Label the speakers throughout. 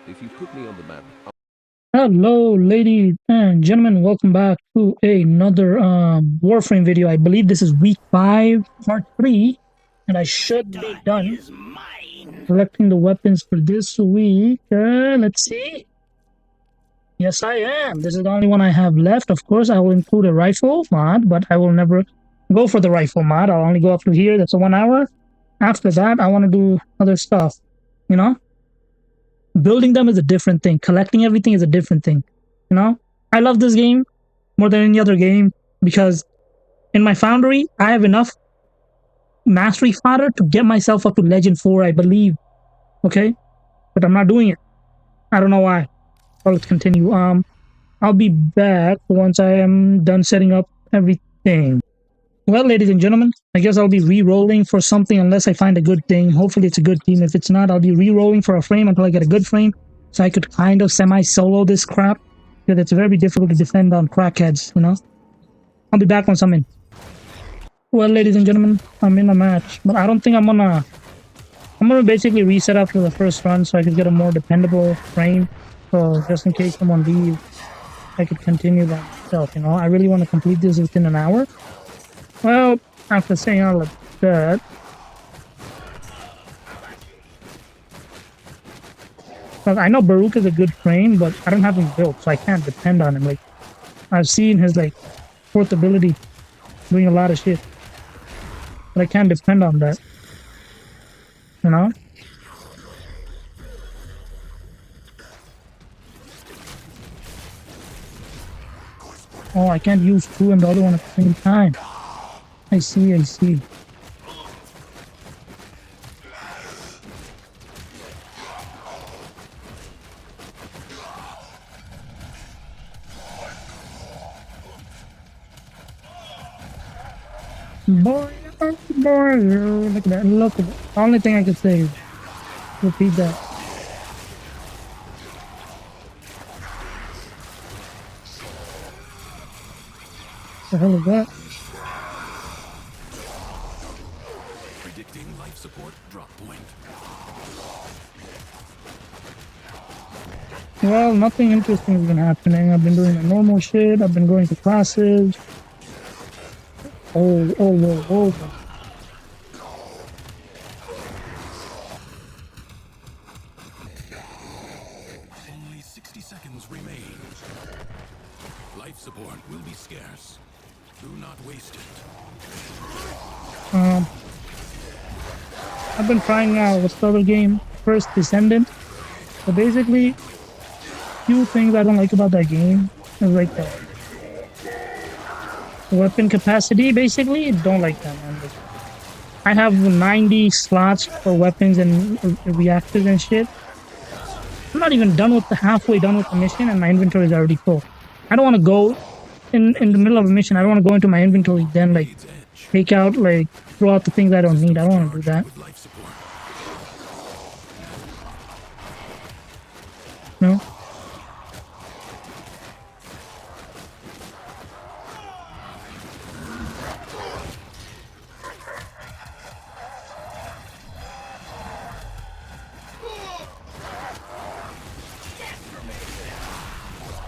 Speaker 1: If you put me on the map,
Speaker 2: Hello, ladies and gentlemen. Welcome back to another Warframe video. I believe this is week 5, part 3, and I should be done collecting the weapons for this week. Let's see. Yes, I am. This is the only one I have left. Of course, I will include a rifle mod, but I will never go for the rifle mod. I'll only go up to here. That's a 1 hour. After that, I want to do other stuff. You know, building them is a different thing. Collecting everything is a different thing. You know, I love this game more than any other game because in my foundry, I have enough mastery fodder to get myself up to Legend 4, I believe. Okay? But I'm not doing it. I don't know why. Well, let's continue. I'll be back once I am done setting up everything. Well, ladies and gentlemen, I guess I'll be re-rolling for something unless I find a good thing. Hopefully it's a good team. If it's not, I'll be re-rolling for a frame until I get a good frame so I could kind of semi-solo this crap. Because it's very difficult to defend on crackheads, you know? I'll be back once I'm in. Well, ladies and gentlemen, I'm in a match, but I don't think I'm gonna basically reset after the first run so I could get a more dependable frame. So just in case someone leaves, I could continue by myself, you know? I really want to complete this within an hour. Well, after saying all of that, well, I know Baruch is a good frame, but I don't have him built, so I can't depend on him. Like, I've seen his, like, fourth ability doing a lot of shit, but I can't depend on that, you know? Oh, I can't use two and the other one at the same time. I see, I see. Boy, oh boy, look at that, look at that. Only thing I could say is repeat that. The hell is that?
Speaker 1: predicting life support drop point.
Speaker 2: Well, nothing interesting has been happening. I've been doing the normal shit. I've been going to classes. Oh, whoa.
Speaker 1: Only 60 seconds remain. Life support will be scarce. Do not waste it.
Speaker 2: I've been trying out what's the other game? First Descendant. So basically, few things I don't like about that game is like the weapon capacity. Basically, don't like that, man. Like, I have 90 slots for weapons and reactors and shit. I'm not even done with the halfway done with the mission, and my inventory is already full. I don't want to go in the middle of a mission. I don't want to go into my inventory then like
Speaker 1: Blade's edge.
Speaker 2: take out like throw out the things I don't need. I don't want to do that.
Speaker 1: With life support.
Speaker 2: No.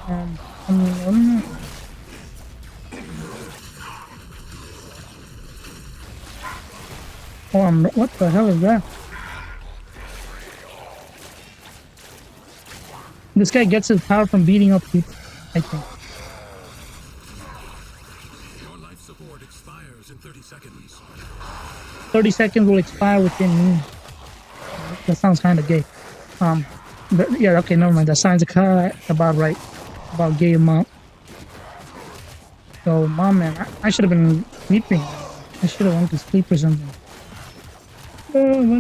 Speaker 2: I mean, I don't know. Oh, what the hell is that? This guy gets his power from beating up people, I think.
Speaker 1: Your life support expires in 30 seconds.
Speaker 2: 30 seconds will expire within me. That sounds kind of gay. But yeah, okay, never mind. That sounds about right. About gay amount. So, mom, man, I should have been sleeping. I should have went to sleep or something. I'm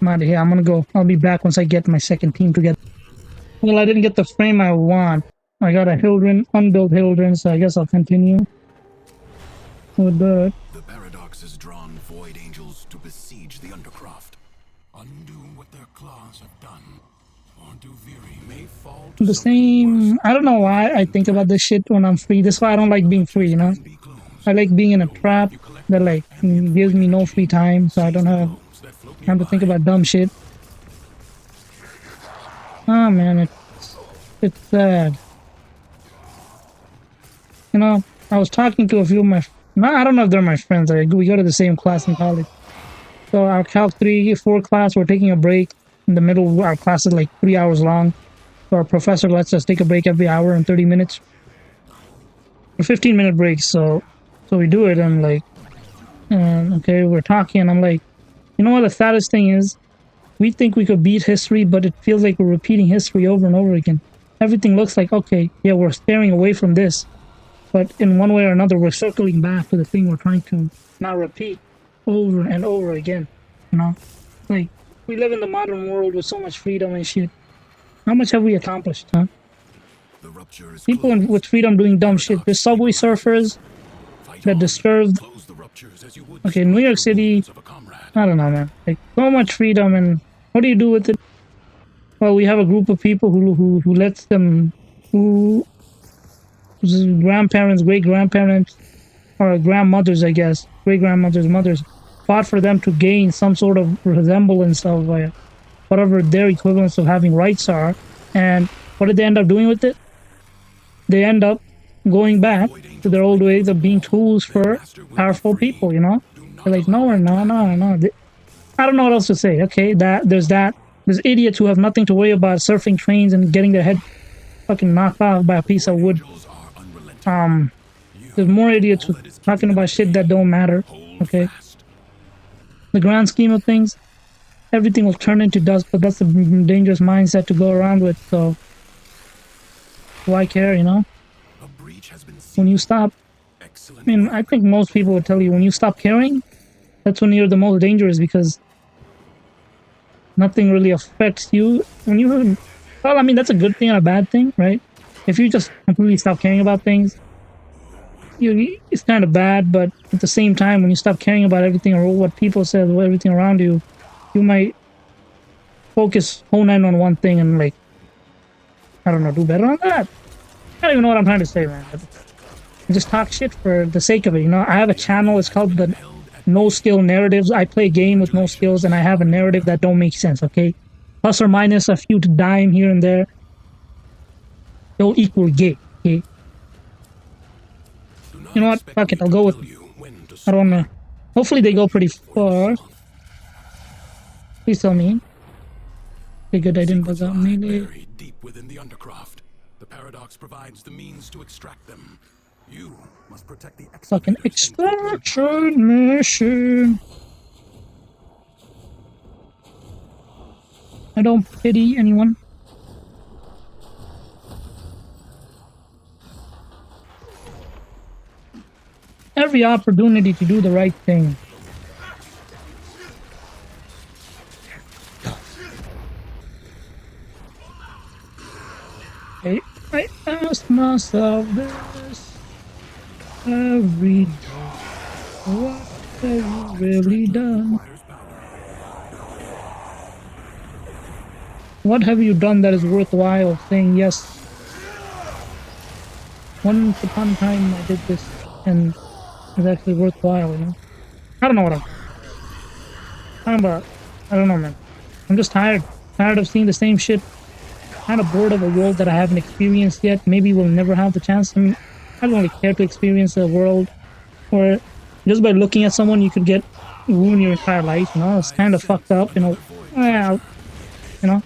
Speaker 2: out of here. I'm gonna go. I'll be back once I get my second team together. Well, I didn't get the frame I want. I got a Hildren, unbuilt Hildren, so I guess I'll continue with that.
Speaker 1: The paradox has drawn void angels to besiege the undercroft. Undo what their claws have done. Or Duviri may fall to
Speaker 2: The
Speaker 1: something worse.
Speaker 2: same. I don't know why I think about this shit when I'm free. That's why I don't like being free, you know?
Speaker 1: Be closed.
Speaker 2: I like being in a trap that like gives me no free time, so I don't have
Speaker 1: ships that float
Speaker 2: Time to think
Speaker 1: nearby.
Speaker 2: about dumb shit. Oh man, it's sad. You know, I was talking to a few of my. No, I don't know if they're my friends. We go to the same class in college. So our Calc 3, 4 class, we're taking a break in the middle. Our class is like 3 hours long. So our professor lets us take a break every hour and 30 minutes. A 15-minute break. So we do it. And like, okay, we're talking. And I'm like, you know what the saddest thing is? We think we could beat history, but it feels like we're repeating history over and over again. Everything looks like, okay, yeah, we're staring away from this. But in one way or another, we're circling back to the thing we're trying to not repeat over and over again. You know? Like, we live in the modern world with so much freedom and shit. How much have we accomplished, huh?
Speaker 1: The rupture is
Speaker 2: People
Speaker 1: closed.
Speaker 2: with freedom doing dumb shit.
Speaker 1: Paradox
Speaker 2: There's subway
Speaker 1: stabilizes.
Speaker 2: surfers
Speaker 1: Fight
Speaker 2: that
Speaker 1: on.
Speaker 2: disturbed.
Speaker 1: Close the ruptures as you would
Speaker 2: Okay,
Speaker 1: the
Speaker 2: New York
Speaker 1: structural
Speaker 2: City,
Speaker 1: wounds of a comrade.
Speaker 2: I don't know, man. Like, so much freedom, and what do you do with it? Well, we have a group of people who lets them, whose grandparents, great grandparents, or grandmothers, I guess, great grandmothers, mothers, fought for them to gain some sort of resemblance of whatever their equivalents of having rights are. And what did they end up doing with it? They end up going back
Speaker 1: Void
Speaker 2: to their
Speaker 1: angels
Speaker 2: old
Speaker 1: break through
Speaker 2: ways
Speaker 1: the
Speaker 2: of being
Speaker 1: wall.
Speaker 2: tools
Speaker 1: Their
Speaker 2: for
Speaker 1: master will be
Speaker 2: powerful
Speaker 1: free.
Speaker 2: people, you know?
Speaker 1: Do
Speaker 2: They're
Speaker 1: not
Speaker 2: like, no,
Speaker 1: allow
Speaker 2: we're
Speaker 1: that to
Speaker 2: not, no,
Speaker 1: happen.
Speaker 2: no. I don't know what else to say. Okay, there's that. There's idiots who have nothing to worry about surfing trains and getting their head fucking knocked off by a piece of
Speaker 1: Void
Speaker 2: wood.
Speaker 1: angels are unrelenting.
Speaker 2: Um,
Speaker 1: You
Speaker 2: there's more
Speaker 1: are
Speaker 2: idiots
Speaker 1: all
Speaker 2: who
Speaker 1: that is
Speaker 2: talking
Speaker 1: keeping them
Speaker 2: about
Speaker 1: at
Speaker 2: shit
Speaker 1: bay.
Speaker 2: that don't matter.
Speaker 1: Hold
Speaker 2: Okay,
Speaker 1: fast.
Speaker 2: the grand scheme of things, everything will turn into dust. But that's a dangerous mindset to go around with. So why care? You know,
Speaker 1: A breach has been
Speaker 2: when you
Speaker 1: seen.
Speaker 2: stop. I
Speaker 1: Excellent
Speaker 2: mean, I
Speaker 1: work.
Speaker 2: think most people would tell you when you stop caring, that's when you're the most dangerous because nothing really affects you. When you, well, I mean, that's a good thing and a bad thing, right? If you just completely stop caring about things, it's kind of bad. But at the same time, when you stop caring about everything or what people say or everything around you, you might hone in on one thing and like, I don't know, do better on that. I don't even know what I'm trying to say, man. But I just talk shit for the sake of it. You know, I have a
Speaker 1: The enemy
Speaker 2: channel. It's
Speaker 1: has
Speaker 2: called
Speaker 1: been
Speaker 2: the
Speaker 1: held at
Speaker 2: No
Speaker 1: bay.
Speaker 2: Skill Narratives. I play a game with no skills, and I
Speaker 1: Congratulations,
Speaker 2: have a narrative
Speaker 1: Undertaker.
Speaker 2: that don't make sense. Okay, plus or minus a few to dime here and there, they'll equal gay. Okay,
Speaker 1: Do
Speaker 2: you
Speaker 1: not
Speaker 2: know what?
Speaker 1: expect
Speaker 2: Fuck it.
Speaker 1: me
Speaker 2: I'll
Speaker 1: to
Speaker 2: go with
Speaker 1: tell
Speaker 2: it.
Speaker 1: you when to
Speaker 2: I don't
Speaker 1: soar.
Speaker 2: know. Hopefully they go pretty
Speaker 1: Judge for
Speaker 2: far.
Speaker 1: yourself.
Speaker 2: Please tell me. Okay, good. I didn't bug
Speaker 1: Secrets
Speaker 2: out
Speaker 1: lie
Speaker 2: melee.
Speaker 1: buried deep within the undercroft. The paradox provides the means to extract them. You must protect the
Speaker 2: Fucking
Speaker 1: excavators and keep them powered.
Speaker 2: extraction mission. I don't pity anyone. Every opportunity to do the right thing. I ask myself this every day. What have you really
Speaker 1: Extractor
Speaker 2: done?
Speaker 1: requires power.
Speaker 2: What have you done that is worthwhile saying yes? Once upon a time I did this and it's actually worthwhile, you know? I don't know what I'm talking about. I don't know, man. I'm just tired. Tired of seeing the same shit. Kind of bored of a world that I haven't experienced yet. Maybe we'll never have the chance. I mean, I don't really care to experience a world where just by looking at someone you could get ruin your entire life. You know, it's
Speaker 1: I
Speaker 2: kind of fucked
Speaker 1: sense
Speaker 2: up. You know,
Speaker 1: another void
Speaker 2: well,
Speaker 1: treasure.
Speaker 2: you know.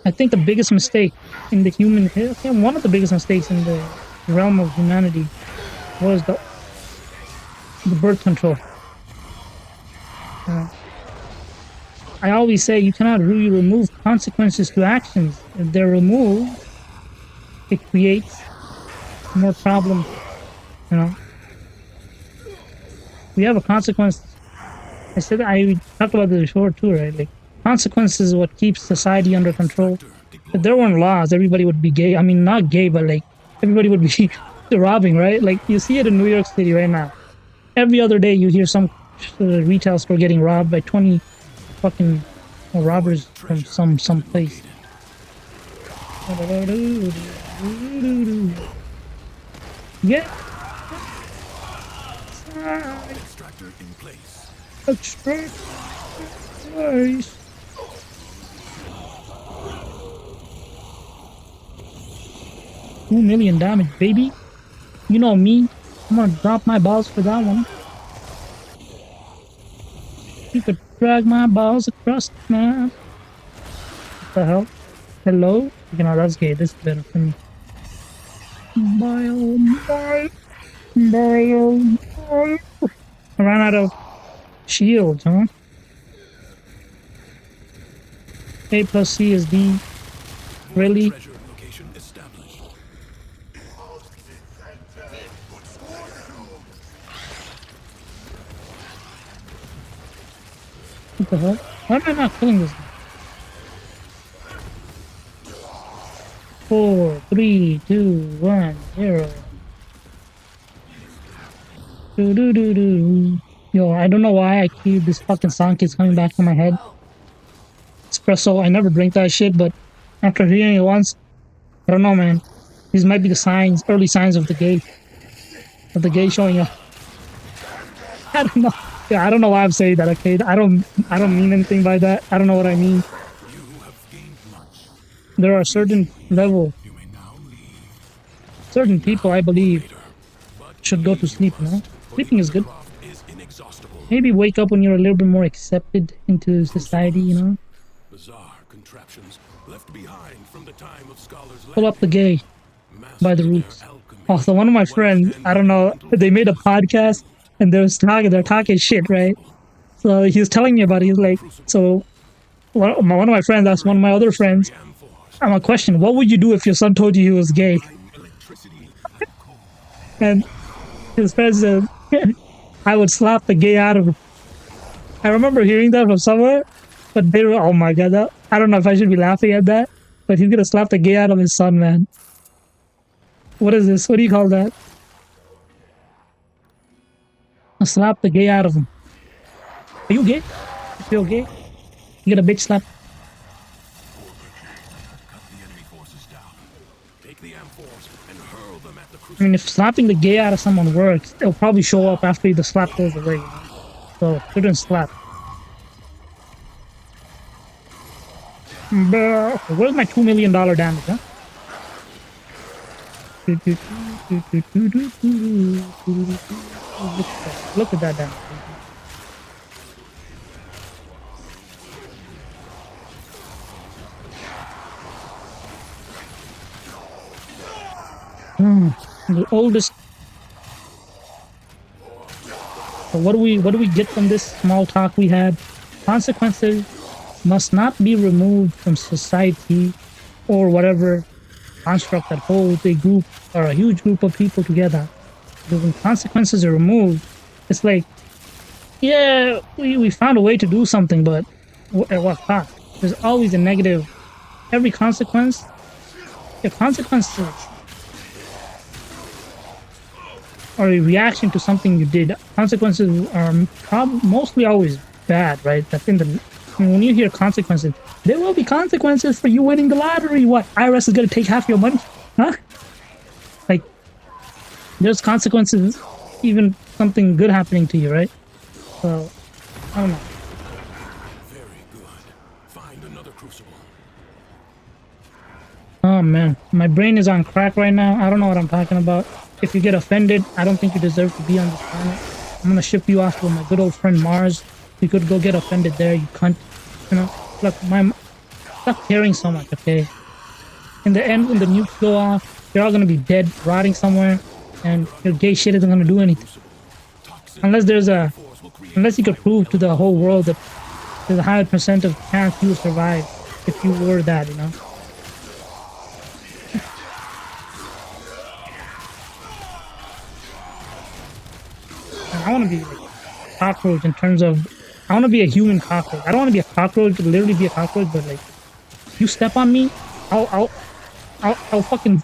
Speaker 2: I think the biggest mistake in the one of the biggest mistakes in the realm of humanity was the birth control. Uh, I always say you cannot really remove consequences to actions. If they're removed, it creates more problems. You know, we have a consequence. I talked about this before too, right? Like consequences is what keeps society under control.
Speaker 1: Extractor
Speaker 2: If there
Speaker 1: deployed.
Speaker 2: weren't laws, everybody would be gay. I mean, not gay, but like everybody would be robbing, right? Like you see it in New York City right now. Every other day, you hear some retail store getting robbed by 20 fucking
Speaker 1: Void
Speaker 2: robbers from
Speaker 1: treasure has
Speaker 2: some
Speaker 1: been
Speaker 2: place.
Speaker 1: located.
Speaker 2: Get
Speaker 1: Extractor in place.
Speaker 2: Extract. Nice. $2 million damage, baby. You know me. I'm gonna drop my balls for that one. You could drag my balls across the map. What the hell? Hello? You know, that's gay. This is better for me. Bio. I ran out of shields, huh? A plus C is D. Really?
Speaker 1: Treasure location established.
Speaker 2: What the hell? Why am I not killing this guy? 4, 3, 2, 1, 0. Do. Yo, I don't know why this fucking song keeps coming back to my head. Espresso, I never drink that shit, but after hearing it once, I don't know, man. These might be the signs, early signs of the gay showing up. I don't know. Yeah, I don't know why I'm saying that, okay? I don't mean anything by that. I don't know what I mean.
Speaker 1: You have gained much.
Speaker 2: There are certain level,
Speaker 1: You may now leave.
Speaker 2: certain people, I believe,
Speaker 1: Later, but
Speaker 2: should go to sleep, you know? Sleeping is good.
Speaker 1: Undercroft is inexhaustible.
Speaker 2: Maybe wake up when you're a little bit more accepted into society, you know?
Speaker 1: Bizarre contraptions left behind from the time of scholars.
Speaker 2: Pull up the gay by the roots. Also, one of my friends, I don't know, they made a podcast and they're talking shit, right? So he was telling me about it. He was like, so one of my friends asked one of my other friends, I'm a question, what would you do if your son told you he was gay? And his friend said, I would slap the gay out of him. I remember hearing that from somewhere, but they were, oh my god, I don't know if I should be laughing at that, but he's gonna slap the gay out of his son, man. What is this? What do you call that? I'll slap the gay out of him. Are you gay? You feel gay? You get a bitch slap.
Speaker 1: Cut the enemy forces down. Take the M4s and hurl them at the
Speaker 2: I
Speaker 1: crucible.
Speaker 2: mean, if slapping the gay out of someone works, it'll probably show up after the slap goes away. You know? So, shouldn't slap. Where's my $2 million damage, huh? Look at that damage. The oldest. So what do we get from this small talk we had? Consequences must not be removed from society or whatever construct that holds a group or a huge group of people together. Because when consequences are removed, it's like, yeah, we found a way to do something, but at what cost? There's always a negative. Every consequence, the consequences are a reaction to something you did. Consequences are mostly always bad, right? That's in the. I mean, when you hear consequences, there will be consequences for you winning the lottery. What? IRS is going to take half your money? Huh? Like, there's consequences, even something good happening to you, right? So, I don't know.
Speaker 1: Very good. Find another crucible.
Speaker 2: Oh man, my brain is on crack right now. I don't know what I'm talking about. If you get offended, I don't think you deserve to be on this planet. I'm gonna ship you off to my good old friend Mars. You could go get offended there, you cunt. You know, look, stop caring so much, okay? In the end, when the nukes go off, you're all gonna be dead, rotting somewhere, and your gay shit isn't gonna do anything. Unless you could prove to the whole world that there's a higher percent of chance you'll survive if you were that, you know? And I want to be like a cockroach in terms of, I want to be a human cockroach. I don't want to be a cockroach, to literally be a cockroach, but like, you step on me, I'll fucking,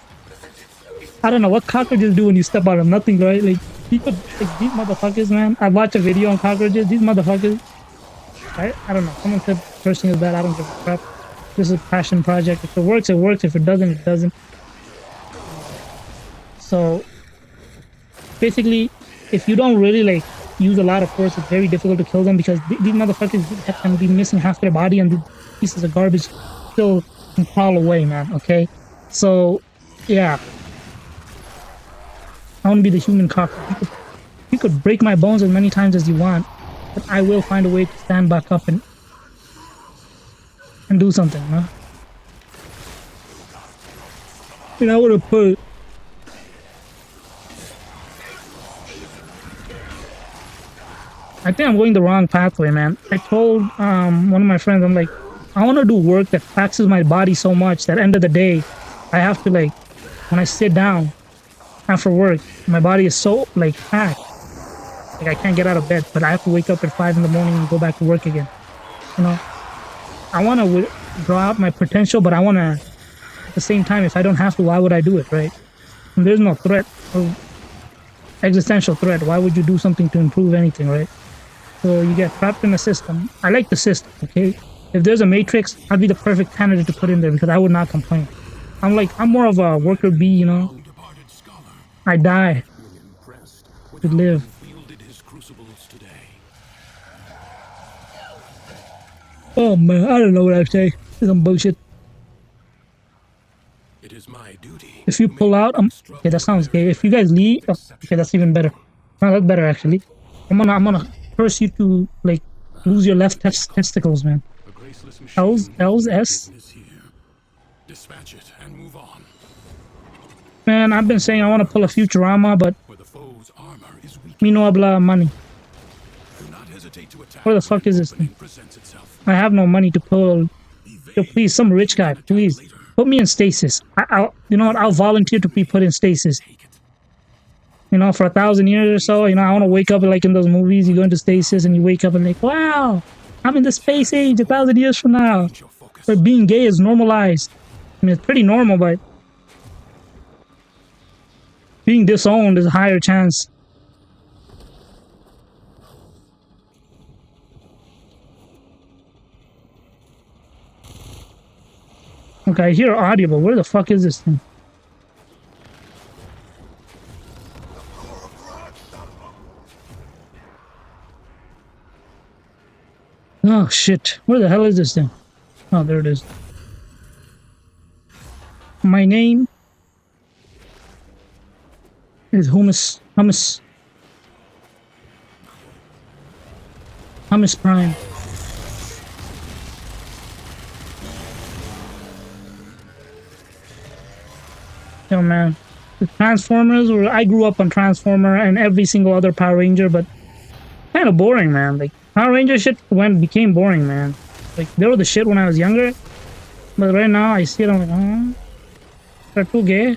Speaker 2: I don't know what cockroaches do when you step on them. Nothing, right? Like, people, like these motherfuckers, man. I watched a video on cockroaches. These motherfuckers, I don't know. Someone said cursing is bad. I don't give a crap. This is a passion project. If it works, it works. If it doesn't, it doesn't. So, basically, if you don't really like use a lot of force. It's very difficult to kill them because these motherfuckers can be missing half their body and the pieces of garbage still can crawl away, man. Okay, so yeah, I want to be the human cockroach. You could break my bones as many times as you want, but I will find a way to stand back up and do something, huh? And I would have put. I think I'm going the wrong pathway, man. I told one of my friends, I'm like, I want to do work that taxes my body so much that at the end of the day, I have to like, when I sit down after work, my body is so like packed, like I can't get out of bed, but I have to wake up at 5 in the morning and go back to work again. You know, I want to draw out my potential, but I want to, at the same time, if I don't have to, why would I do it, right? And there's no threat, or existential threat. Why would you do something to improve anything, right? So you get trapped in a system. I like the system, okay? If there's a matrix, I'd be the perfect candidate to put in there because I would not complain. I'm more of a worker bee, you know? I die to live. Oh man, I don't know what I say. This is bullshit.
Speaker 1: It is my duty.
Speaker 2: If you pull out, okay, that sounds gay. If you guys leave, oh, okay, that's even better. No, that's better actually. I'm gonna force you to like lose your left testicles, man. L's S.
Speaker 1: Dispatch it and move on.
Speaker 2: Man, I've been saying I want to pull a Futurama, but me no habla money. Where the fuck is this thing? I have no money to pull. Yo, please, some rich guy, please put me in stasis. You know what? I'll volunteer to be put in stasis. You know, for 1,000 years or so. You know, I want to wake up like in those movies. You go into stasis and you wake up and like, wow, I'm in the space age 1,000 years from now. Where being gay is normalized. I mean, it's pretty normal, but being disowned is a higher chance. Okay, I hear audio, but where the fuck is this thing? Oh shit, where the hell is this thing? Oh, there it is. My name is Hummus Prime. Yo man, the Transformers, I grew up on Transformer and every single other Power Ranger, but kind of boring, man. Like Power Ranger shit became boring, man. Like they were the shit when I was younger, but right now I see it, I'm like, oh, they're too gay.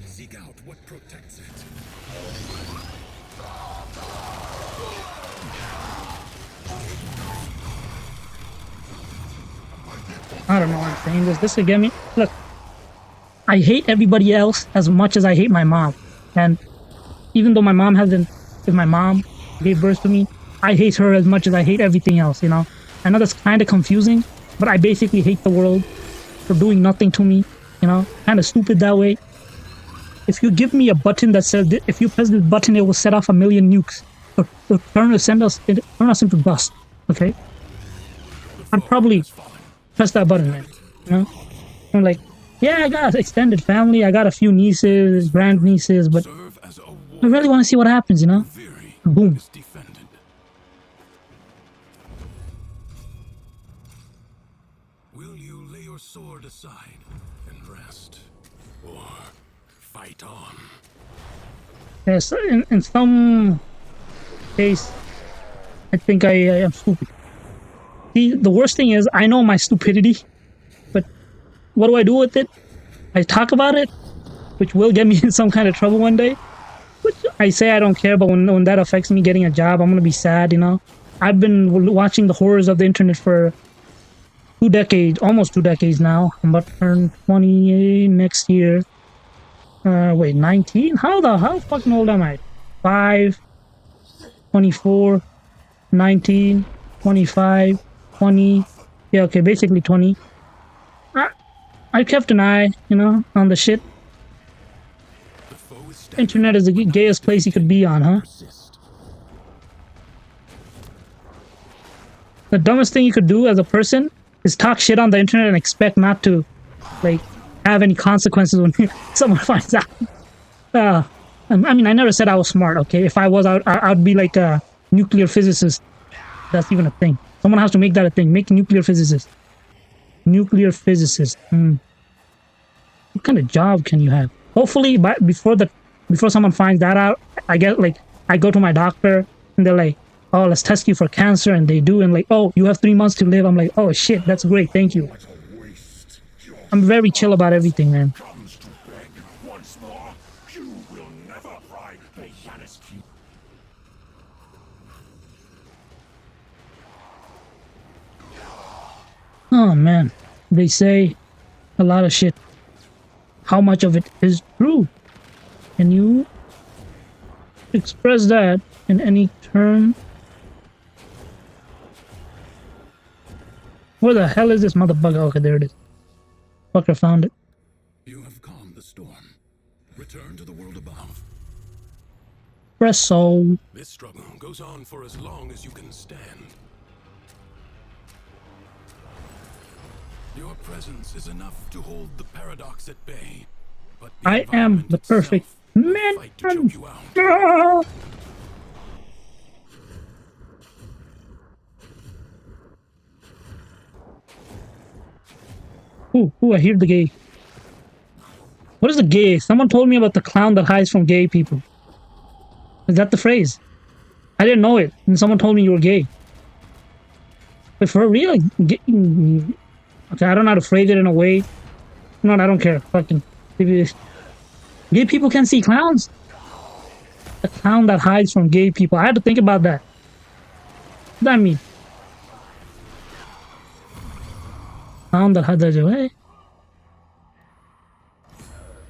Speaker 1: Seek out what protects it.
Speaker 2: I don't know why I'm saying this. This could get me. Look, I hate everybody else as much as I hate my mom. And even though my mom hasn't, if my mom gave birth to me, I hate her as much as I hate everything else, you know? I know that's kind of confusing, but I basically hate the world for doing nothing to me, you know? Kind of stupid that way. If you give me a button that says, if you press this button, it will set off 1,000,000 nukes. Or turn us into dust, okay? I'd probably press that button, man. You know? I'm like, yeah, I got extended family, I got a few nieces, grandnieces, but I really want to see what happens, you know? Boom.
Speaker 1: Will you lay your sword aside and rest, or fight on?
Speaker 2: Yes, in some case, I think I am stupid. The worst thing is, I know my stupidity, but what do I do with it? I talk about it, which will get me in some kind of trouble one day. Which I say I don't care, but when that affects me getting a job, I'm gonna be sad, you know? I've been watching the horrors of the internet for 2 decades, almost 2 decades now. I'm about to turn 20 next year. Wait, 19? How fucking old am I? 5, 24, 19, 25, 20. Yeah, okay, basically 20. I kept an eye, you know, on the shit. Internet is the gayest place you could be on, huh?
Speaker 1: Persist.
Speaker 2: The dumbest thing you could do as a person is talk shit on the internet and expect not to, like, have any consequences when someone finds out. I mean, I never said I was smart, okay? If I was, I'd be like a nuclear physicist. That's even a thing. Someone has to make that a thing. Make nuclear physicist. Nuclear physicist. What kind of job can you have? Hopefully, before someone finds that out, I go to my doctor and they're like, "Oh, let's test you for cancer," and they do, and like, "Oh, you have 3 months to live." I'm like, "Oh shit, that's great, thank you." I'm very chill about everything, man.
Speaker 1: Comes to beg once more. You will never pry the Yanisky.
Speaker 2: Oh man, they say a lot of shit. How much of it is true? Can you express that in any term? Where the hell is this motherfucker? Okay, there it is. Fucker found it.
Speaker 1: You have calmed the storm. Return to the world above.
Speaker 2: Press so.
Speaker 1: This struggle goes on for as long as you can stand. Your presence is enough to hold the paradox at bay. But the
Speaker 2: I am the perfect man.
Speaker 1: fight to choke you out.
Speaker 2: Ooh, I hear the gay. What is the gay? Someone told me about the clown that hides from gay people. Is that the phrase? I didn't know it, and someone told me you were gay. But for real? Okay, I don't know how to phrase it in a way. No, I don't care. Fucking. Gay people can see clowns? The clown that hides from gay people. I had to think about that. What does that mean? Clown that hides away.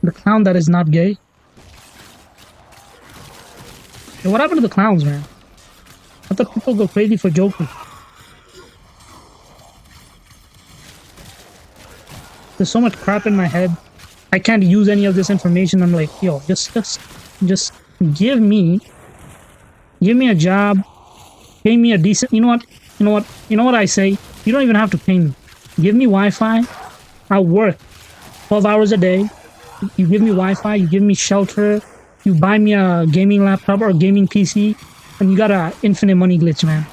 Speaker 2: The clown that is not gay. Hey, what happened to the clowns, man? I thought people go crazy for joking. There's so much crap in my head. I can't use any of this information. I'm like, yo, just give me a job, pay me a decent. You know what I say. You don't even have to pay me. Give me Wi-Fi. I'll work 12 hours a day. You give me Wi-Fi. You give me shelter. You buy me a gaming laptop or a gaming PC, and you got a infinite money glitch, man.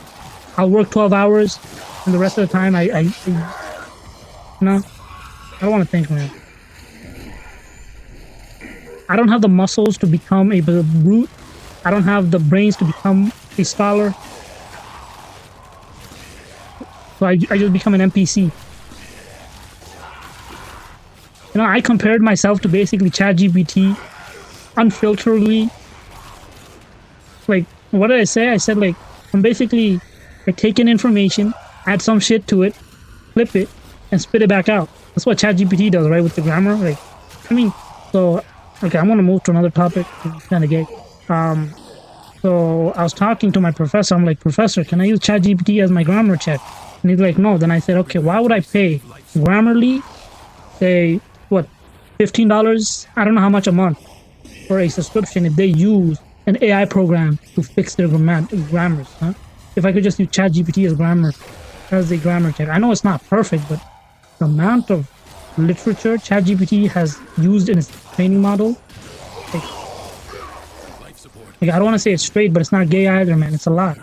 Speaker 2: I'll work 12 hours, and the rest of the time, I don't want to think, man. I don't have the muscles to become a brute. I don't have the brains to become a scholar. So I just become an NPC. You know, I compared myself to basically ChatGPT, unfilteredly. Like, what did I say? I said, like, I take in information, add some shit to it, flip it, and spit it back out. That's what ChatGPT does, right, with the grammar. Like, I mean, so, okay, I'm gonna move to another topic. It's kind of gay. So I was talking to my professor. I'm like, "Professor, can I use ChatGPT as my grammar check?" And he's like, "No." Then I said, "Okay, why would I pay Grammarly, say, what, $15? I don't know how much a month for a subscription if they use an AI program to fix their grammars, huh? If I could just use ChatGPT as a grammar check. I know it's not perfect, but the amount of literature ChatGPT has used in its training model, like I don't want to say it's straight, but it's not gay either, man. It's a lot.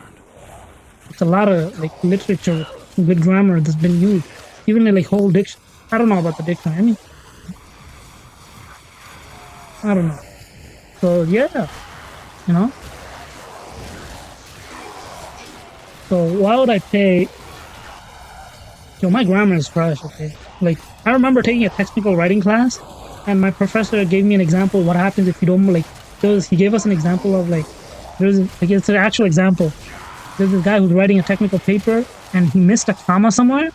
Speaker 2: It's a lot of like literature with grammar that's been used, even in like whole diction. I don't know about the dictionary. I mean, I don't know. So yeah, you know. So why would I pay? Yo, my grammar is trash. Okay, like I remember taking a technical writing class, and my professor gave me an example of what happens if you don't like. He gave us an example of like it's an actual example. There's this guy who's writing a technical paper, and he missed a comma somewhere,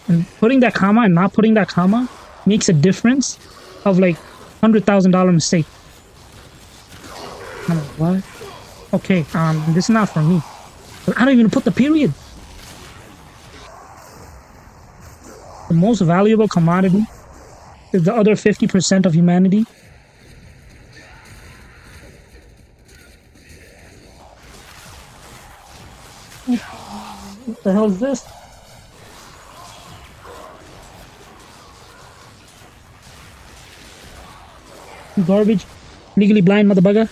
Speaker 2: and putting that comma and not putting that comma makes a difference of like $100,000 mistake. I'm like, what? Okay, this is not for me. But I don't even put the period. The most valuable commodity is the other 50% of humanity. What the hell is this? Garbage. Legally blind motherfucker.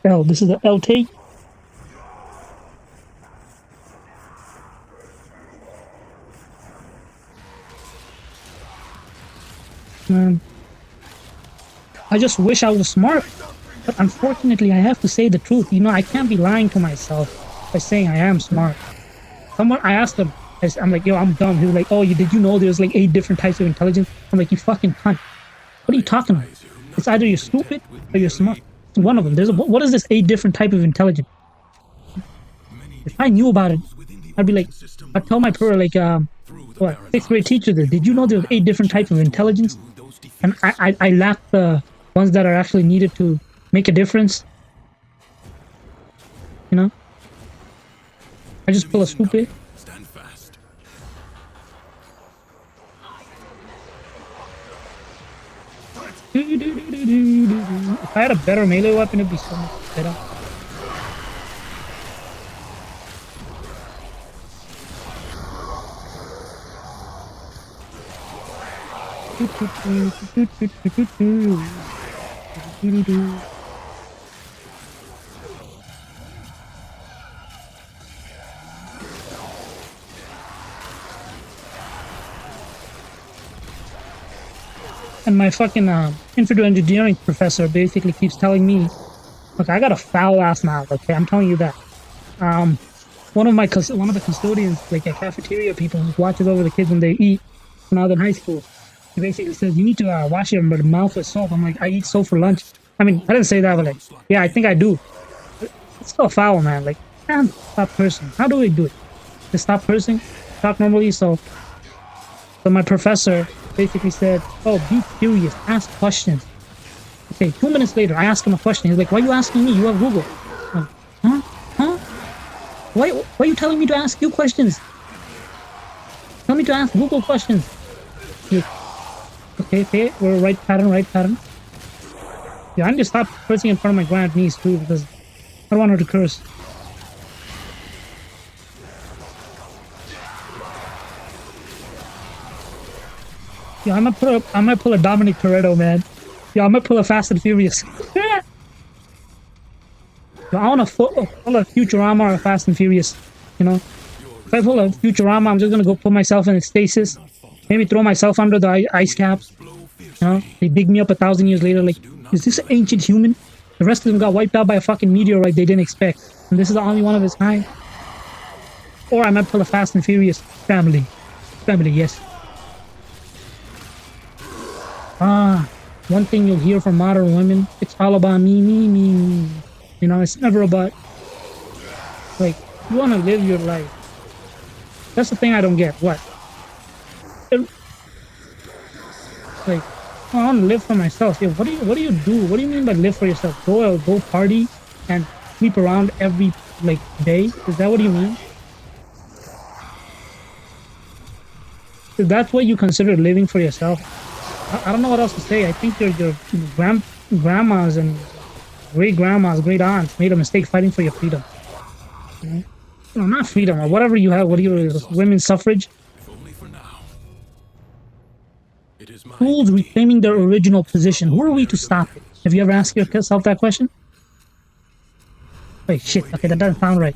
Speaker 2: Hell, this is the LT. Man, I just wish I was smart. But unfortunately, I have to say the truth. You know, I can't be lying to myself by saying I am smart. Someone, I asked them, I'm like, yo, I'm dumb. He was like, oh, did you know there's like 8 different types of intelligence? I'm like, you fucking cunt. What are you talking about? It's either you're stupid or you're smart. It's one of them. What is this 8 different type of intelligence? If I knew about it, I'd be like, I'd tell my like, what, 6th grade teacher this. Did you know there's 8 different types of intelligence? And I lack the ones that are actually needed to make a difference. You know? I just pull a stupid.
Speaker 1: Stand fast.
Speaker 2: If I had a better melee weapon, it'd be so much better. And my fucking infantry engineering professor basically keeps telling me, look, I got a foul ass mouth. Okay, I'm telling you that. One of the custodians, like a cafeteria people, who watches over the kids when they eat when I was in high school. He basically says you need to wash your mouth with soap. I'm like, I eat soap for lunch. I mean, I didn't say that, but like, yeah, I think I do. It's still foul, man. Like, man, stop cursing. How do we do it? Just stop cursing, talk normally. So my professor basically said, oh, be curious, ask questions. Okay, 2 minutes later, I asked him a question. He's like, why are you asking me? You have Google. I'm like, huh? Why are you telling me to ask you questions? Tell me to ask Google questions. Okay, we're right pattern. Yeah, I need to stop cursing in front of my grand niece too, because I don't want her to curse. Yeah, I might pull a Dominic Toretto, man. Yeah, I might pull a Fast and Furious. Yeah, I want to pull a Futurama or a Fast and Furious. You know, if I pull a Futurama, I'm just gonna go put myself in a stasis. Maybe throw myself under the ice caps. You know, they dig me up 1,000 years later. Like, is this an ancient human? The rest of them got wiped out by a fucking meteorite they didn't expect, and this is the only one of its kind. Or I might pull a Fast and Furious family. Yes. One thing you'll hear from modern women, it's all about me. You know, it's never about, like, you want to live your life. That's the thing I don't get. What? Like, I want to live for myself. Yeah, what do you do? What do you mean by live for yourself? Go party and sleep around every, like, day? Is that what you mean? If that's what you consider living for yourself, I don't know what else to say. I think your grandmas and great-grandmas, great-aunts made a mistake fighting for your freedom. You know, not freedom, or whatever you have, women's suffrage. Schools reclaiming their original position. Who are we to stop it? Have you ever asked yourself that question? Wait, shit. Okay, that doesn't sound right.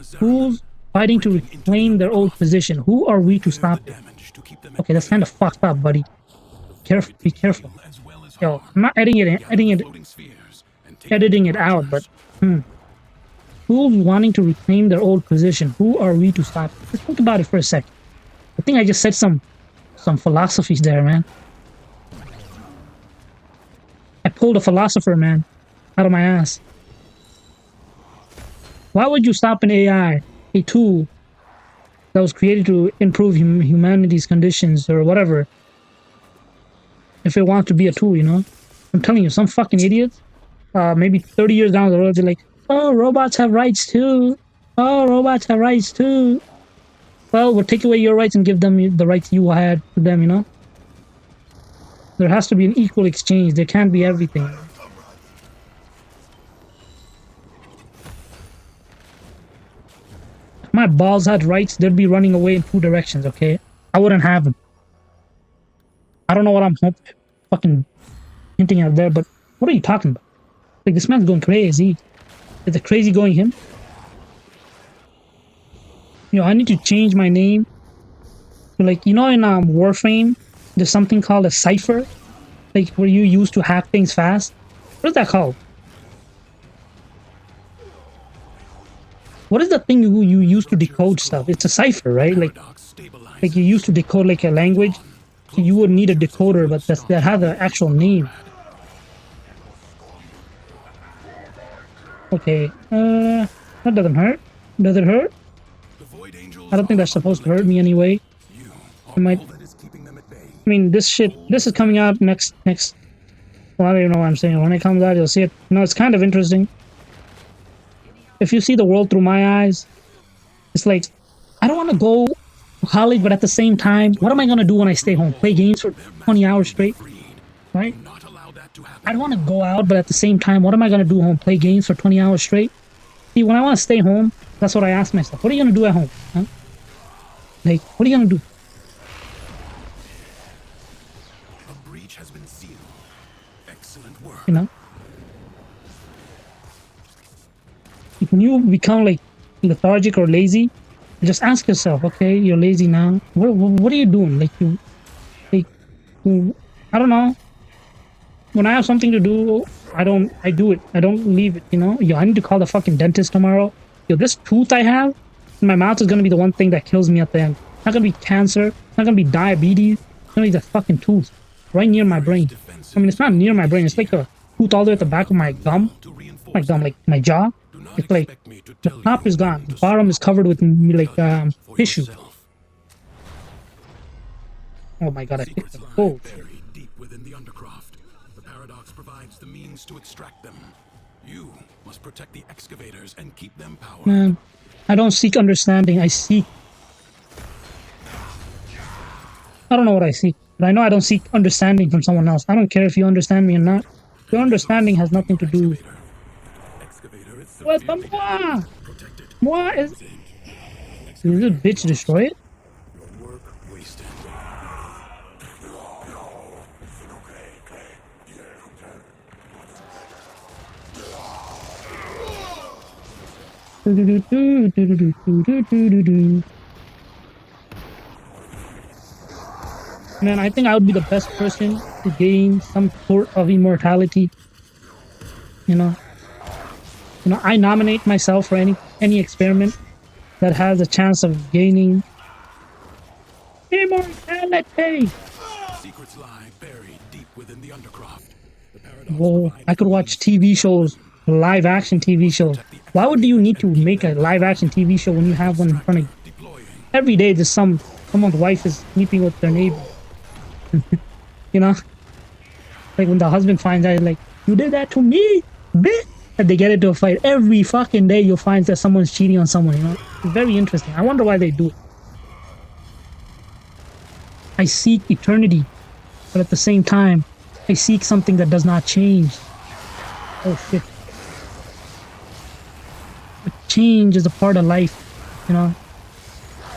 Speaker 2: Schools fighting to reclaim their old position. Who are we to stop it? Okay, that's kind of fucked up, buddy. Be careful. Yo, I'm not editing it out, but schools wanting to reclaim their old position. Who are we to stop it? Just think about it for a second. I think I just said some philosophies there, man. I pulled a philosopher, man, out of my ass. Why would you stop an AI, a tool that was created to improve humanity's conditions or whatever, if it wants to be a tool, you know? I'm telling you, some fucking idiots, maybe 30 years down the road, they're like, oh, robots have rights too. Oh, robots have rights too. Well, we'll take away your rights and give them the rights you had to them, you know? There has to be an equal exchange. There can't be everything. My balls had rights, they'd be running away in 2 directions, okay? I wouldn't have them. I don't know what I'm fucking hinting at there, but what are you talking about? Like, this man's going crazy. Is the crazy going him? I need to change my name. Like, in Warframe, there's something called a cipher. Like, where you used to hack things fast. What is that called? What is the thing you used to decode stuff? It's a cipher, right? Like you used to decode like a language. So you would need a decoder, but that has an actual name. Okay. That doesn't hurt. Does it hurt? I don't think that's supposed to hurt me anyway. It might. I mean, this is coming out next. Well, I don't even know what I'm saying. When it comes out, you'll see it. It's kind of interesting. If you see the world through my eyes, it's like, I don't want to go to college, but at the same time, what am I going to do when I stay home? Play games for 20 hours straight? Right? I don't want to go out, but at the same time, what am I going to do home? Play games for 20 hours straight? See, when I want to stay home, that's what I ask myself. What are you going to do at home? Huh? Like, what are you going to do?
Speaker 1: A breach has been sealed. Excellent work.
Speaker 2: When you become like lethargic or lazy, just ask yourself, okay, you're lazy now. What are you doing? Like I don't know. When I have something to do, I do it. I don't leave it, I need to call the fucking dentist tomorrow. This tooth I have in my mouth is gonna be the one thing that kills me at the end. It's not gonna be cancer, it's not gonna be diabetes, it's gonna be the fucking tooth. Right near my brain. I mean, it's not near my brain, it's like a tooth all the way at the back of my gum. Like my jaw. It's like the top is gone, the bottom is covered with like tissue. Oh my god, I picked the gold.
Speaker 1: Buried deep within the undercroft. The paradox provides the means to extract them. You must protect the excavators and keep them powered.
Speaker 2: Man, I don't seek understanding, I seek. I don't know what I seek, but I know I don't seek understanding from someone else. I don't care if you understand me or not. Your understanding has nothing to do with. What's the moi? Moi is. Did this bitch destroy it?
Speaker 1: Your work wasted.
Speaker 2: Man, I think I would be the best person to gain some sort of immortality. I nominate myself for any experiment that has a chance of gaining immortality.
Speaker 1: Secrets lie buried deep within the undercroft.
Speaker 2: Whoa, I could watch TV shows, live action TV shows. Why would you need to make a live action TV show when you have one in front of you? Every day there's someone's wife is sleeping with their neighbor. Like when the husband finds out, like, you did that to me, bitch. And they get into a fight. Every fucking day you'll find that someone's cheating on someone, It's very interesting. I wonder why they do it. I seek eternity, but at the same time, I seek something that does not change. Oh shit. But change is a part of life, I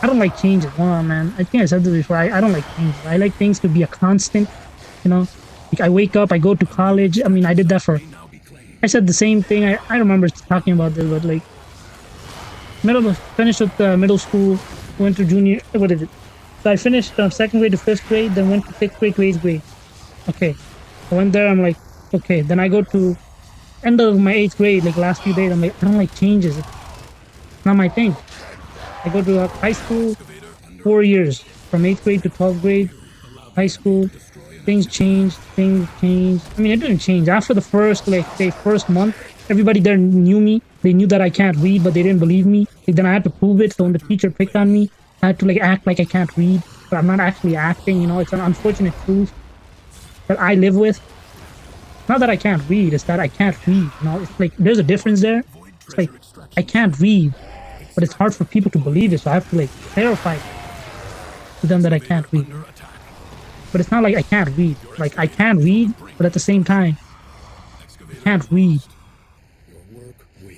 Speaker 2: don't like changes. Oh man, I think I said this before. I don't like changes. I like things to be a constant, Like I wake up, I go to college. I mean, I did that for. I said the same thing. I remember talking about this, but like, finished with middle school, went to junior. What is it? So I finished 2nd grade to 5th grade, then went to 6th grade to 8th grade. Okay, I went there. I'm like, okay. Then I go to end of my 8th grade, like last few days. I'm like, I don't like changes. It's not my thing. I go to high school, 4 years, from 8th grade to 12th grade, high school. Things changed. I mean, it didn't change. After the first month, everybody there knew me. They knew that I can't read, but they didn't believe me. Then I had to prove it. So when the teacher picked on me, I had to act like I can't read, but I'm not actually acting. It's an unfortunate truth that I live with. Not that I can't read, it's that I can't read. It's like there's a difference there. It's like I can't read, but it's hard for people to believe it. So I have to clarify to them that I can't read. But it's not like I can't read. Like I can read, but at the same time, I can't read.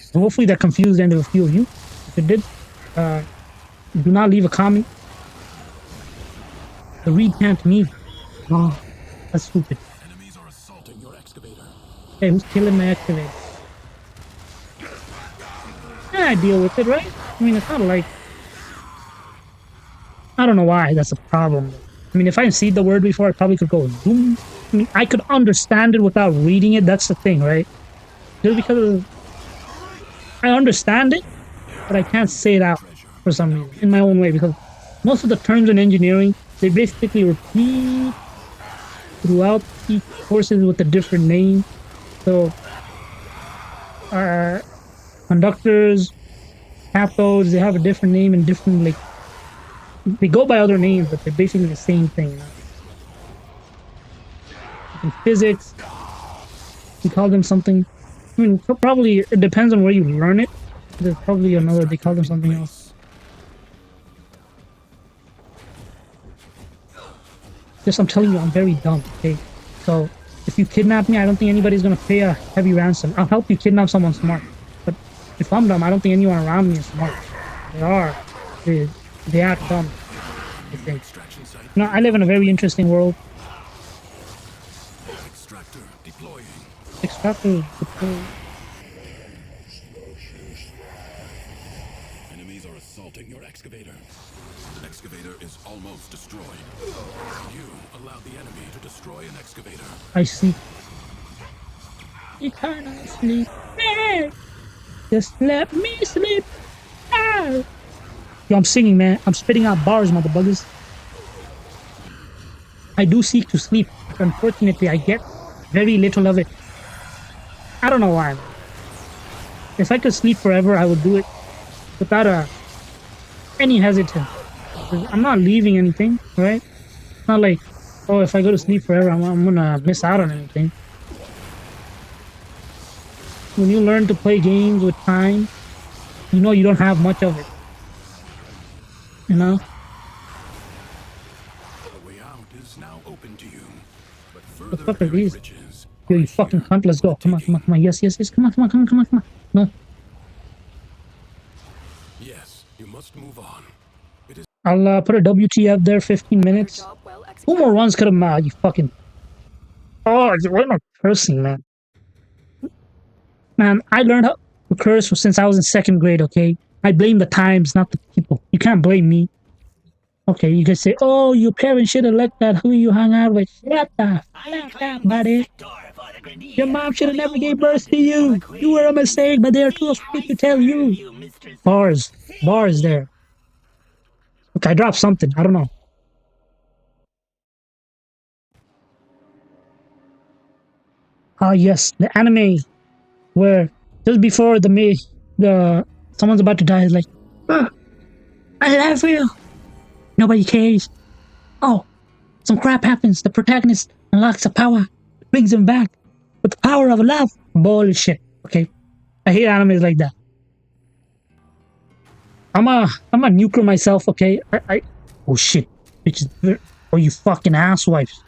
Speaker 2: So hopefully that confused any of a few of you. If it did, Do not leave a comment. The read can't me. Oh, that's stupid.
Speaker 1: Enemies are assaulting your excavator.
Speaker 2: Hey, who's killing my excavator? Yeah, I deal with it, right? I mean, it's not like... I don't know why that's a problem. I mean, if I see the word before, I probably could go zoom. I mean, I could understand it without reading it. That's the thing, right? Just because I understand it, but I can't say it out for some reason in my own way, because most of the terms in engineering, they basically repeat throughout each courses with a different name. So, conductors, cathodes, they have a different name and different, like, they go by other names, but they're basically the same thing. In physics, we call them something. I mean, probably it depends on where you learn it. There's probably another, they call them something else. Just, I'm telling you, I'm very dumb, okay? So, if you kidnap me, I don't think anybody's gonna pay a heavy ransom. I'll help you kidnap someone smart. But if I'm dumb, I don't think anyone around me is smart. They are. They act dumb, I think. No, I live in a very interesting world.
Speaker 1: Extractor deploying.
Speaker 2: Extractor deploying.
Speaker 1: Enemies are assaulting your excavator. Excavator is almost destroyed. You allowed the enemy to destroy an excavator.
Speaker 2: I see. Eternal sleep. Just let me sleep. Ah. Yo, I'm singing, man. I'm spitting out bars, motherfuckers. I do seek to sleep. Unfortunately, I get very little of it. I don't know why. If I could sleep forever, I would do it without any hesitance. I'm not leaving anything, right? It's not like, oh, if I go to sleep forever, I'm gonna miss out on anything. When you learn to play games with time, you know you don't have much of it. You know?
Speaker 1: The way out is now open to you. But
Speaker 2: What the fuck are these?
Speaker 1: riches
Speaker 2: Yo, you fucking cunt, let's go. Come on, come on, come on. Yes, yes, yes. Come on, come on, come on, come on, come on. No.
Speaker 1: Yes, you must move on. It is
Speaker 2: I'll put a WTF there, 15 minutes. 2 more runs could have, you fucking... Oh, why am I cursing, man? Man, I learned how to curse since I was in 2nd grade, okay? I blame the times, not the people. You can't blame me. Okay, you can say, oh, your parents should have let that who you hung out with. Shut the fuck up, buddy. Your mom should have never gave birth to you. You were a mistake, but they're too afraid to tell you. Bars. Bars there. Okay, I dropped something. I don't know. Ah, yes, the anime where just before someone's about to die is like, oh, I love you. Nobody cares. Oh, some crap happens. The protagonist unlocks a power, brings him back with the power of love. Bullshit. Okay, I hate animes like that. I'm a nuker myself. Okay, oh shit, bitches. Oh, you fucking asswipes.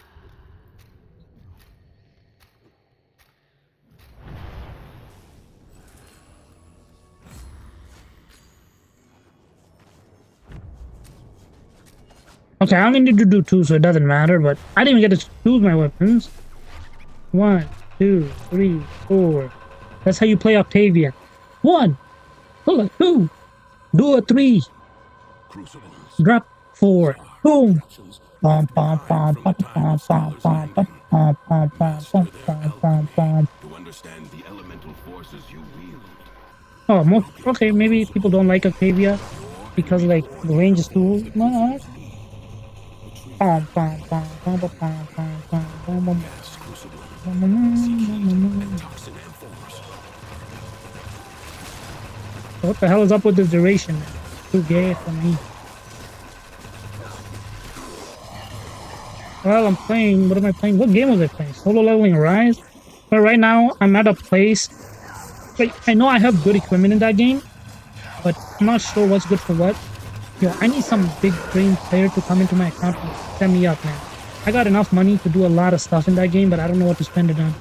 Speaker 2: Okay, I only need to do 2, so it doesn't matter, but I didn't even get to choose my weapons. 1, 2, 3, 4. That's how you play Octavia. 1, pull a 2, do a 3,
Speaker 1: crucibles.
Speaker 2: drop 4, boom. Bum, bum, bum, bum, bum, bum, bum, bum, bum, bum, bum, bum, bum, bum.
Speaker 1: To understand the elemental forces you wield.
Speaker 2: Oh, okay, maybe people don't like Octavia because, like, the range is too much. Bum, bum, bum, bum, bum, bum, bum, bum, bum.
Speaker 1: Gas crucible. And toxin and force.
Speaker 2: What the hell is up with this duration? Too gay for me. Well, I'm playing. What am I playing? What game was I playing? Solo Leveling Rise? But right now, I'm at a place. Like, I know I have good equipment in that game, but I'm not sure what's good for what. Yo, I need some big brain player to come into my account and set me up, man. I got enough money to do a lot of stuff in that game, but I don't know what to spend it on.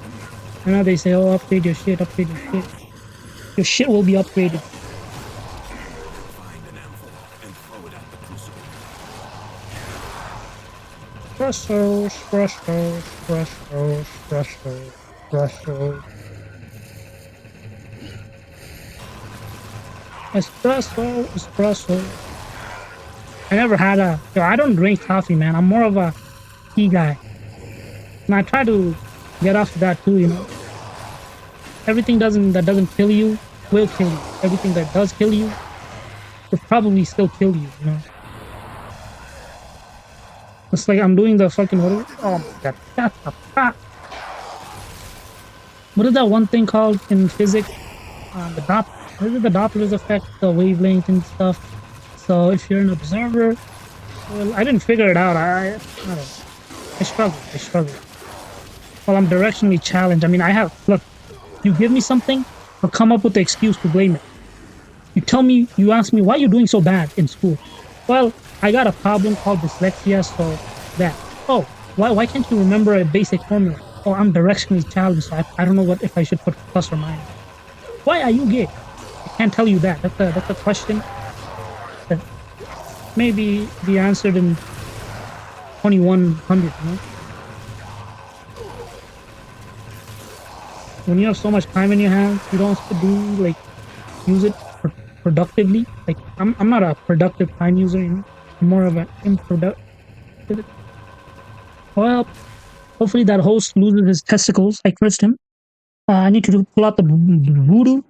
Speaker 2: I know they say, oh, upgrade your shit, upgrade your shit. Your shit will be upgraded. Espresso, espresso, espresso, espresso, espresso. Espresso, espresso. I never had a... Yo, I don't drink coffee, man. I'm more of a tea guy. And I try to get off that too, you know. Everything that doesn't kill you will kill you. Everything that does kill you will probably still kill you, you know. It's like I'm doing the fucking... Oh my god. Shut the fuck. What is that one thing called in physics? What is it, the Doppler's effect, the wavelength and stuff. So if you're an observer... Well, I didn't figure it out. I don't know. I struggle. Well, I'm directionally challenged. I mean, look, you give me something, I'll come up with the excuse to blame it. You ask me, why are you doing so bad in school? Well, I got a problem called dyslexia, so that. Oh, why can't you remember a basic formula? Oh, I'm directionally challenged, so I don't know if I should put plus or minus. Why are you gay? I can't tell you that. That's a question that maybe be answered in 2100, you know? When you have so much time in your hands, you don't have to use it productively. Like, I'm not a productive time user, you know? I'm more of an improductive. Well, hopefully that host loses his testicles. I cursed him. I need to pull out the voodoo.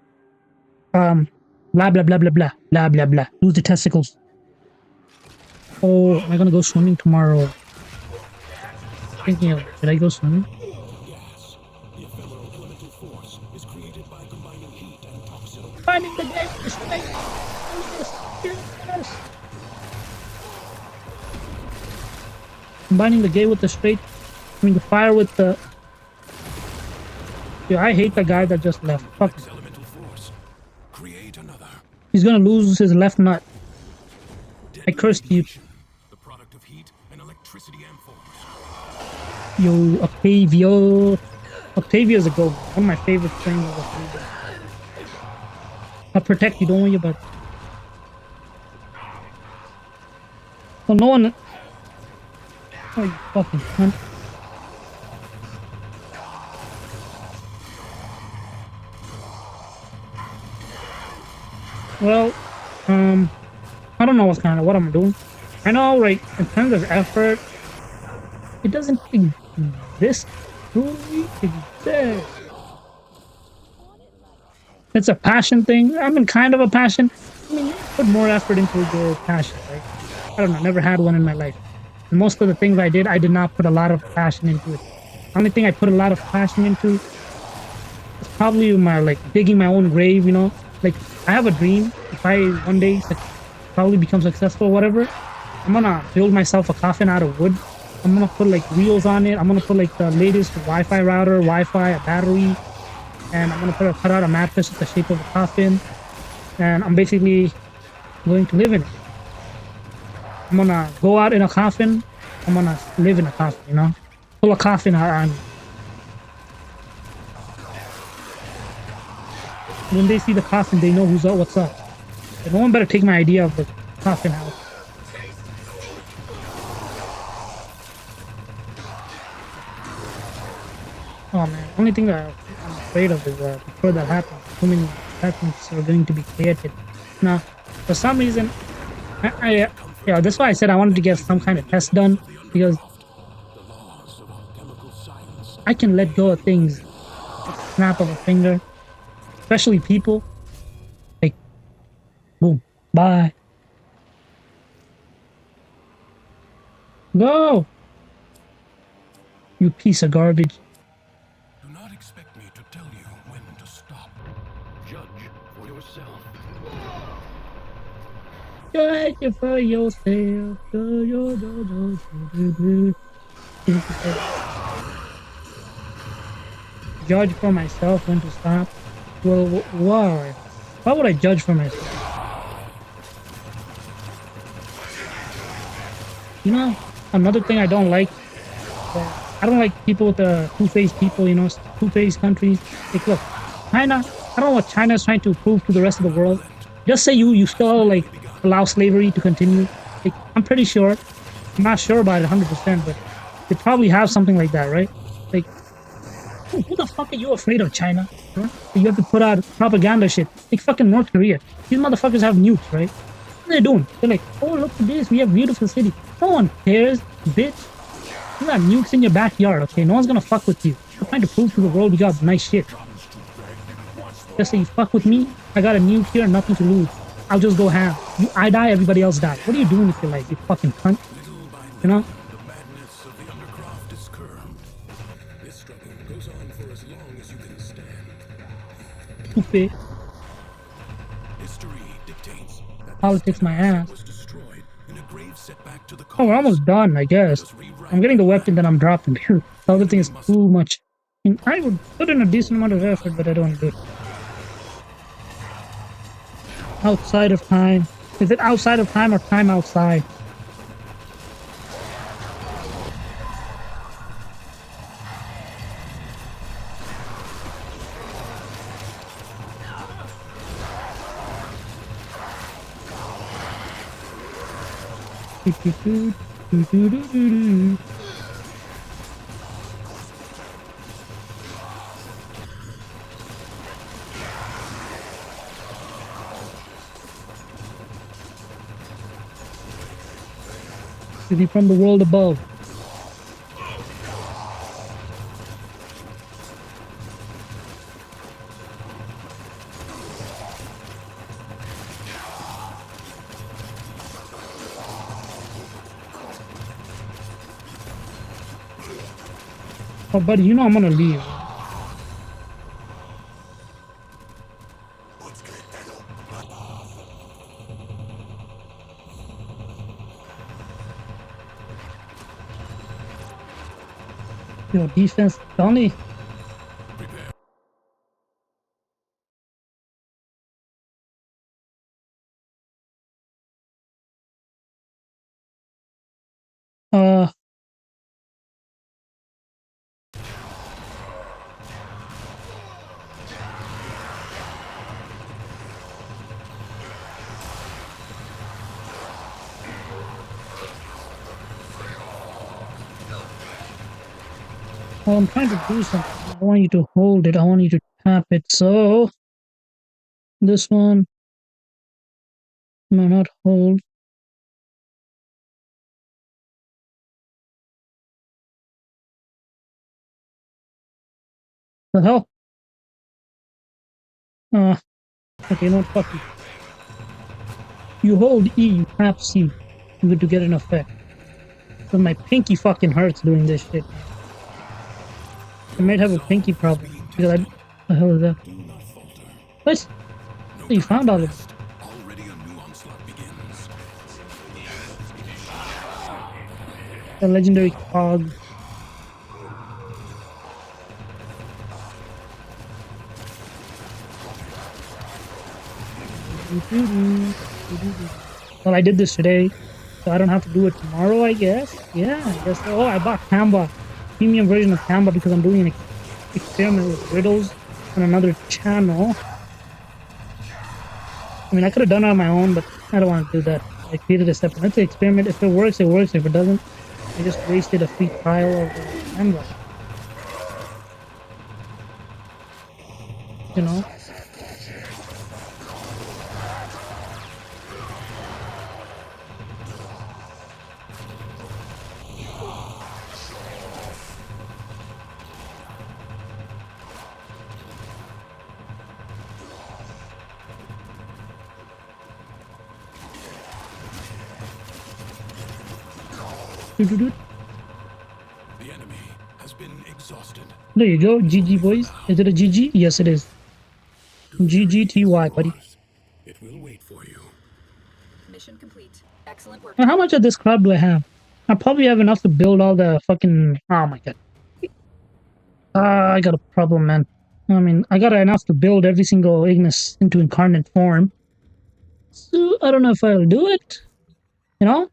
Speaker 2: Blah, blah, blah, blah, blah, blah, blah, blah. Lose the testicles. Oh, am I gonna go swimming tomorrow? Thinking of, should I go swimming?
Speaker 1: Gas. The ephemeral elemental force is created by combining heat and toxin.
Speaker 2: Finding the gate with the straight. Combining the gate with the straight. I mean, the fire with the... Yo, I hate the guy that just left. Fuck.
Speaker 1: Elemental force. Create another.
Speaker 2: He's gonna lose his left nut. I cursed you.
Speaker 1: The product of heat and electricity and force.
Speaker 2: Yo, Octavio. Octavio's a goat. One of my favorite things is Octavio. I'll protect you, don't worry about it. So no one... Oh, you fucking cunt. Well, I don't know what I'm doing. I know, like, in terms of effort, it doesn't exist. Truly exist. It's a passion thing. I mean, kind of a passion. I mean, put more effort into your passion, right? I don't know, never had one in my life. And most of the things I did not put a lot of passion into it. The only thing I put a lot of passion into is probably digging my own grave, you know? Like, I have a dream. If I one day probably become successful or whatever, I'm gonna build myself a coffin out of wood. I'm gonna put wheels on it. I'm gonna put the latest Wi-Fi router, Wi-Fi, a battery, and I'm gonna cut out a mattress with the shape of a coffin. And I'm basically going to live in it. I'm gonna go out in a coffin. I'm gonna live in a coffin, you know? Pull a coffin out on me. When they see the coffin, they know what's up. So no one better take my idea of the coffin house. Oh man, only thing that I'm afraid of is before that happens, too many patents are going to be created. Now, for some reason, yeah, that's why I said I wanted to get some kind of test done, because I can let go of things with the snap of a finger. Especially people. Like, boom, bye. Go! You piece of garbage.
Speaker 1: Do not expect me to tell you when to stop. Judge for yourself.
Speaker 2: Judge it for yourself. Judge for myself when to stop. Well, why? Why would I judge for myself? You know, another thing I don't like, I don't like people with the two-faced people, you know, two-faced countries. Like, look, China, I don't know what China is trying to prove to the rest of the world. Just say you still, allow slavery to continue. Like, I'm pretty sure, I'm not sure about it 100%, but They probably have something like that, right? Like, who the fuck are you afraid of, China? Huh? You have to put out propaganda shit. Like fucking North Korea. These motherfuckers have nukes, right? What are they doing? They're like, oh, look at this. We have beautiful city. No one cares, bitch. You got nukes in your backyard, okay? No one's gonna fuck with you. You're trying to prove to the world you got nice shit. Just say you fuck with me, I got a nuke here, nothing to lose. I'll just go ham. I die, everybody else dies. What are you doing with your life, you fucking cunt?
Speaker 1: Little by
Speaker 2: You know?
Speaker 1: little, the madness of the undercroft is curbed. This struggle goes on for as long as you can stand.
Speaker 2: Stupid.
Speaker 1: History dictates that this
Speaker 2: Politics my
Speaker 1: generation
Speaker 2: ass.
Speaker 1: was destroyed in a grave setback to the
Speaker 2: Oh, we're
Speaker 1: cause.
Speaker 2: almost done, I guess.
Speaker 1: Let us rewrite
Speaker 2: I'm getting the
Speaker 1: that
Speaker 2: weapon that
Speaker 1: map.
Speaker 2: I'm dropping. The other thing
Speaker 1: Enemy
Speaker 2: is
Speaker 1: must
Speaker 2: too much. I would put in a decent amount of effort, but I don't do it. Outside of time. Is it outside of time or time outside? Is he from the world above? Oh, buddy, you know I'm gonna leave. Yo, defense, Donnie.
Speaker 1: Prepare.
Speaker 2: Uh, well, I'm trying to do something. I don't want you to hold it. I want you to tap it. So, this one, no, not hold. The hell? Uh, okay, not fuck you. You hold E, you tap C. You get to get an effect. But my pinky fucking hurts doing this shit. I
Speaker 1: Your
Speaker 2: might have a
Speaker 1: resolve
Speaker 2: pinky
Speaker 1: is
Speaker 2: problem.
Speaker 1: being
Speaker 2: Because I,
Speaker 1: tested.
Speaker 2: the hell is that?
Speaker 1: Do not falter.
Speaker 2: What?
Speaker 1: No
Speaker 2: You
Speaker 1: time
Speaker 2: found
Speaker 1: to
Speaker 2: all of it.
Speaker 1: rest. Already a new onslaught begins.
Speaker 2: The legendary cog. Well, I did this today, so I don't have to do it tomorrow, I guess. Yeah, I guess. Oh, I bought Canva, premium version of Canva because I'm doing an experiment with riddles on another channel. I mean, I could have done it on my own, but I don't want to do that. I created a separate. Let's experiment. If it works, it works. If it doesn't, I just wasted a free trial of Canva. You know? Doo-doo-doo.
Speaker 1: The enemy has been exhausted.
Speaker 2: There you go. GG, boys. Is it a GG? Yes, it is. GGTY, buddy.
Speaker 1: It will wait for you.
Speaker 3: Mission complete. Excellent work.
Speaker 2: Now, how much of this crap do I have? I probably have enough to build all the fucking. Oh my god. I got a problem, man. I mean, I got enough to build every single Ignis into incarnate form. So, I don't know if I'll do it. You know?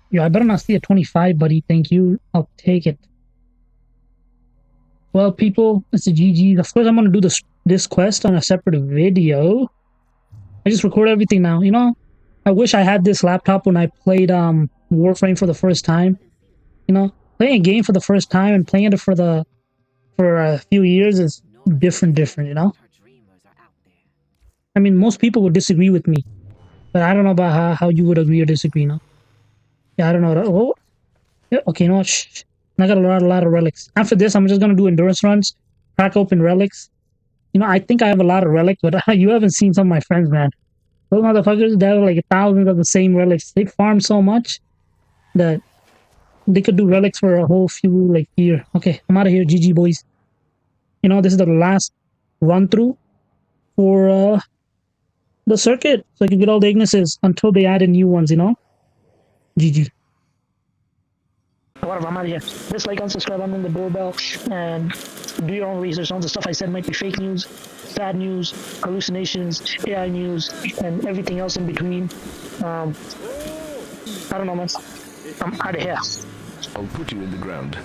Speaker 2: Yeah, I better not see a 25, buddy. Thank you. I'll take it. Well, people, it's a GG. Of course, I'm going to do this quest on a separate video. I just record everything now, you know? I wish I had this laptop when I played Warframe for the first time. You know, playing a game for the first time and playing it for a few years is different. You know, I mean, most people would disagree with me, but I don't know about how you would agree or disagree. No, yeah, I don't know. Oh, yeah, okay, no, shh. I got a lot of relics. After this, I'm just gonna do endurance runs, crack open relics. You know, I think I have a lot of relics, but you haven't seen some of my friends, man. Those motherfuckers, they have like thousands of the same relics. They farm so much that they could do relics for a whole few like year. Okay, I'm out of here, GG boys. You know, this is the last run through for the circuit, so I can get all the Ignises until they add in new ones. You know, GG. Whatever, I'm out of here. Dislike, unsubscribe, unring the doorbell, and do your own research. All the stuff I said might be fake news, sad news, hallucinations, AI news, and everything else in between. I don't know, man. I'm out of here.
Speaker 4: I'll put you in the ground.